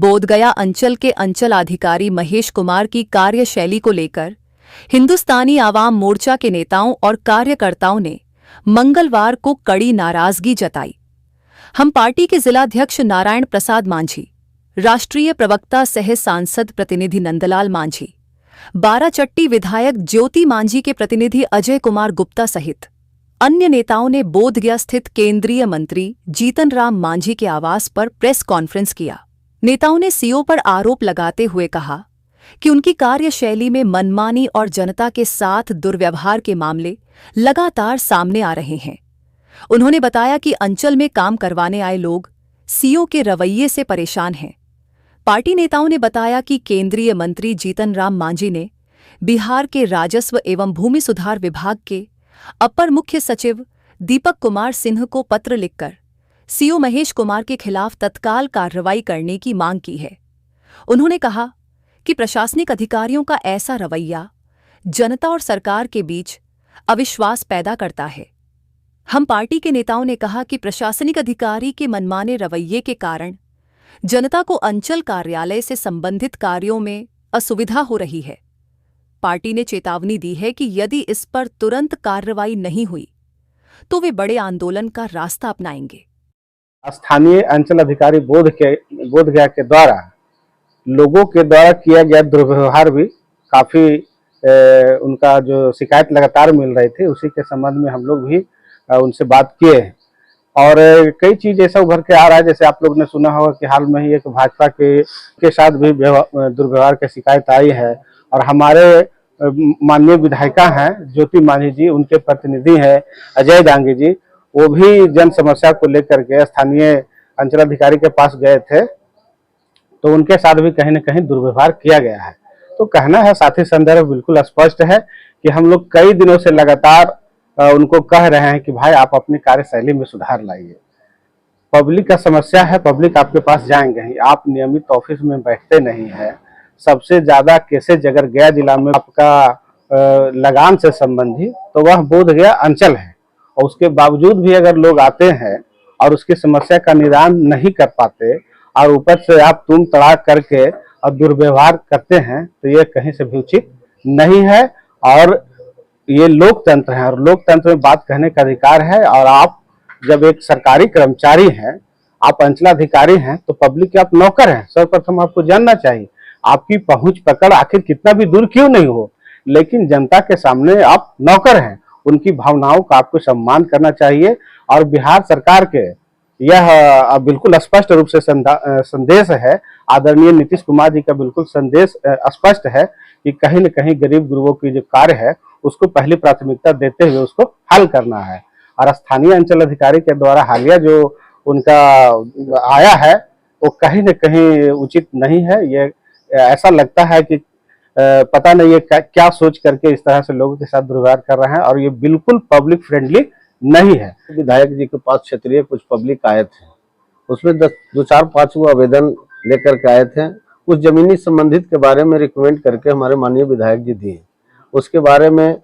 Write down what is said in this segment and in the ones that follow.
बोधगया अंचल के अंचलाधिकारी महेश कुमार की कार्यशैली को लेकर हिंदुस्तानी आवाम मोर्चा के नेताओं और कार्यकर्ताओं ने मंगलवार को कड़ी नाराजगी जताई। हम पार्टी के जिलाध्यक्ष नारायण प्रसाद मांझी, राष्ट्रीय प्रवक्ता सह सांसद प्रतिनिधि नंदलाल मांझी, बाराचट्टी विधायक ज्योति मांझी के प्रतिनिधि अजय कुमार गुप्ता सहित अन्य नेताओं ने बोधगया स्थित केंद्रीय मंत्री जीतन राम मांझी के आवास पर प्रेस कॉन्फ्रेंस किया। नेताओं ने सीओ पर आरोप लगाते हुए कहा कि उनकी कार्यशैली में मनमानी और जनता के साथ दुर्व्यवहार के मामले लगातार सामने आ रहे हैं। उन्होंने बताया कि अंचल में काम करवाने आए लोग सीओ के रवैये से परेशान हैं। पार्टी नेताओं ने बताया कि केंद्रीय मंत्री जीतन राम मांझी ने बिहार के राजस्व एवं भूमि सुधार विभाग के अपर मुख्य सचिव दीपक कुमार सिन्हा को पत्र लिखकर सीओ महेश कुमार के खिलाफ तत्काल कार्रवाई करने की मांग की है। उन्होंने कहा कि प्रशासनिक अधिकारियों का ऐसा रवैया जनता और सरकार के बीच अविश्वास पैदा करता है। हम पार्टी के नेताओं ने कहा कि प्रशासनिक अधिकारी के मनमाने रवैये के कारण जनता को अंचल कार्यालय से संबंधित कार्यों में असुविधा हो रही है। पार्टी ने चेतावनी दी है कि यदि इस पर तुरंत कार्रवाई नहीं हुई तो वे बड़े आंदोलन का रास्ता अपनाएंगे। स्थानीय अंचल अधिकारी बोधगया के द्वारा लोगों के द्वारा किया गया दुर्व्यवहार भी काफी उनका जो शिकायत लगातार मिल रही थी, उसी के संबंध में हम लोग भी उनसे बात किए हैं। और कई चीज ऐसा उभर के आ रहा है, जैसे आप लोग ने सुना होगा कि हाल में ही एक भाजपा के साथ भी दुर्व्यवहार की शिकायत आई है। और हमारे माननीय विधायिका हैं ज्योति मांझी जी, उनके प्रतिनिधि हैं अजय डांगी जी, वो भी जन समस्या को लेकर के स्थानीय अंचलाधिकारी के पास गए थे, तो उनके साथ भी कहीं न कहीं दुर्व्यवहार किया गया है। तो कहना है, साथी संदर्भ बिल्कुल स्पष्ट है कि हम लोग कई दिनों से लगातार उनको कह रहे हैं कि भाई आप अपनी कार्यशैली में सुधार लाइए। पब्लिक का समस्या है, पब्लिक आपके पास जाएंगे ही, आप नियमित ऑफिस में बैठते नहीं है। सबसे ज्यादा केसेज अगर गया जिला में आपका लगान से संबंधित तो वह बोधगया अंचल है, और उसके बावजूद भी अगर लोग आते हैं और उसकी समस्या का निदान नहीं कर पाते और ऊपर से आप तुम तड़ाक करके और दुर्व्यवहार करते हैं, तो ये कहीं से भी उचित नहीं है। और ये लोकतंत्र है और लोकतंत्र में बात कहने का अधिकार है। और आप जब एक सरकारी कर्मचारी हैं, आप अंचलाधिकारी हैं, तो पब्लिक के आप नौकर हैं। सर्वप्रथम आपको जानना चाहिए आपकी पहुंच पकड़ आखिर कितना भी दूर क्यों नहीं हो, लेकिन जनता के सामने आप नौकर हैं। उनकी भावनाओं का आपको सम्मान करना चाहिए। और बिहार सरकार के यह बिल्कुल स्पष्ट रूप से संदेश है, आदरणीय नीतीश कुमार जी का बिल्कुल संदेश स्पष्ट है कि कहीं न कहीं गरीब गुरुओं की जो कार्य है उसको पहली प्राथमिकता देते हुए उसको हल करना है। और स्थानीय अंचल अधिकारी के द्वारा हालिया जो उनका आया है वो कहीं न कहीं उचित नहीं है। ये ऐसा लगता है कि पता नहीं ये क्या सोच करके इस तरह से लोगों के साथ दुर्व्यवहार कर रहे हैं, और ये बिल्कुल पब्लिक फ्रेंडली नहीं है। विधायक जी के पास क्षेत्रीय कुछ पब्लिक आए थे, उसमें 2-4-5 वो आवेदन लेकर के आए थे। कुछ जमीनी संबंधित के बारे में रिकमेंड करके हमारे माननीय विधायक जी दिए। उसके बारे में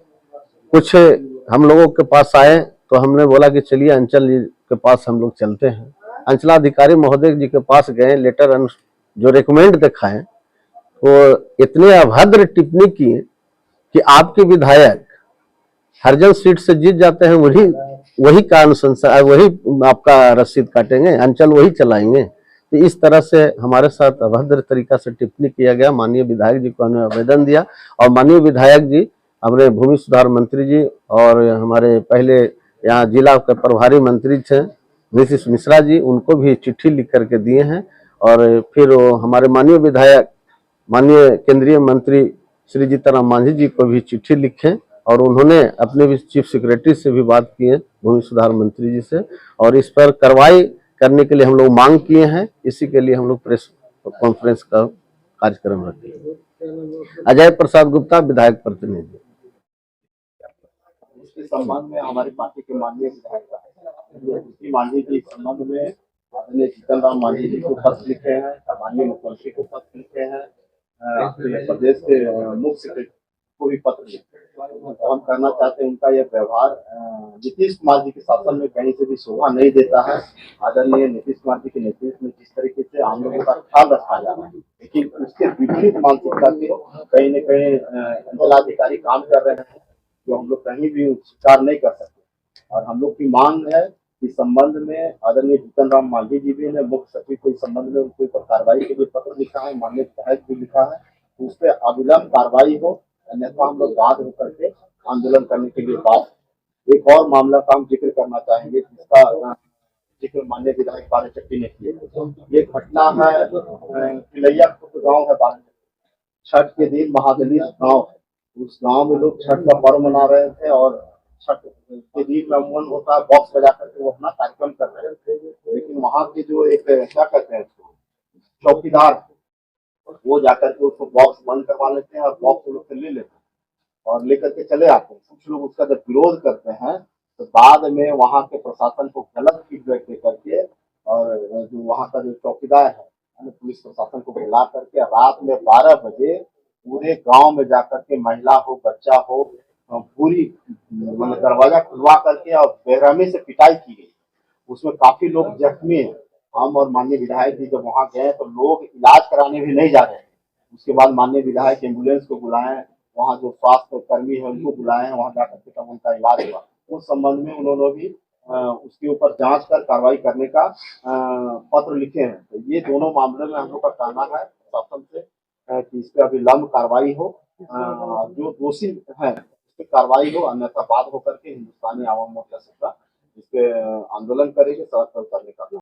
कुछ हम लोगों के पास आए तो हमने बोला कि चलिए अंचल जी के पास हम लोग चलते हैं। अंचलाधिकारी महोदय जी के पास गए, लेटर जो रिकमेंड दिखाए वो इतने अभद्र टिप्पणी की कि आपके विधायक हरजन सीट से जीत जाते हैं, वही का अनुशंसा, वही आपका रसीद काटेंगे, अंचल वही चलाएंगे। तो इस तरह से हमारे साथ अभद्र तरीका से टिप्पणी किया गया। माननीय विधायक जी को हमने आवेदन दिया, और माननीय विधायक जी हमारे भूमि सुधार मंत्री जी और हमारे पहले यहाँ जिला के प्रभारी मंत्री थे नीतीश मिश्रा जी, उनको भी चिट्ठी लिख करके दिए हैं। और फिर हमारे माननीय विधायक माननीय केंद्रीय मंत्री श्री जीतन राम मांझी जी को भी चिट्ठी लिखे, और उन्होंने अपने भी चीफ सेक्रेटरी से भी बात की है, भूमि सुधार मंत्री जी से, और इस पर कार्रवाई करने के लिए हम लोग मांग किए हैं। इसी के लिए हम लोग प्रेस कॉन्फ्रेंस का कार्यक्रम रखे हैं। अजय प्रसाद गुप्ता, विधायक प्रतिनिधि। इसके संबंध में हमारी पार्टी के माननीय विधायक मांझी जी संबंध में माननीय जीतन राम मांझी जी को पत्र लिखे हैं, माननीय मुख्यमंत्री को पत्र लिखे हैं, प्रदेश के मुख्य सचिव को भी पत्र लिखे हैं। हम कहना चाहते हैं उनका यह व्यवहार नीतीश कुमार जी के शासन में कहीं से भी शोभा नहीं देता है। आदरणीय नीतीश कुमार जी के नेतृत्व में जिस तरीके से आम लोगों का ख्याल रखा जा रहा है, लेकिन उसके विपरीत मानसिकता के कहीं न कहीं अंचलाधिकारी काम कर रहे हैं, जो हम लोग कहीं भी स्वीकार नहीं कर सकते। और हम लोग की मांग है कि संबंध में आदरणीय जीतन राम मांझी जी भी ने मुख्य सचिव को इस संबंध में उनके ऊपर कार्रवाई के लिए पत्र लिखा है, माननीय विधायक भी लिखा है, तो उस पर अविलंब कार्रवाई हो, अन्यथा हम लोग बात होकर के आंदोलन करने के लिए बात। एक और मामला का हम जिक्र करना चाहेंगे, जिसका जिक्र माननीय विधायक बाराचट्टी ने किया। ये घटना है तिलैया खुर्द गाँव है बाराचट्टी, छठ के दिन महादलित गाँव है, उस गांव में लोग छठ का पर्व मना रहे थे और छठ के दिन में अमूमन होता है बॉक्स बजा करके वो अपना कार्यक्रम कर रहे थे, लेकिन वहाँ के जो एक क्या कहते हैं चौकीदार, वो जाकर के उसको बॉक्स बंद करवा लेते हैं और बॉक्स लोग से ले लेते हैं और लेकर के चले आते हैं। कुछ लोग उसका जब विरोध करते हैं तो बाद में वहाँ के प्रशासन को गलत फीडबैक दे करके और जो वहाँ का जो चौकीदार है पुलिस प्रशासन को बुला करके रात में 12 बजे पूरे गांव में जाकर के महिला हो बच्चा हो पूरी मतलब दरवाजा खुलवा करके और बेरहमी से पिटाई की गई। उसमें काफी लोग जख्मी हैं। हम और माननीय विधायक जी जब वहां गए तो लोग इलाज कराने भी नहीं जा रहे हैं। उसके बाद माननीय विधायक एम्बुलेंस को बुलाए, वहाँ जो स्वास्थ्य कर्मी है उनको बुलाए, वहां जाकर के तब उनका इलाज हुआ। उस संबंध में उन्होंने भी उसके ऊपर जांच कर कार्रवाई करने का पत्र लिखे हैं। तो ये दोनों मामले में हम लोग का कहना है प्रशासन से कि इस पर अभी लंब कार्रवाई हो, जो दोषी है इस पर कार्रवाई हो, अन्यथा बात होकर के हिंदुस्तानी आवाम मोर्चा इस पे आंदोलन करेंगे, सड़क पर उतरने का।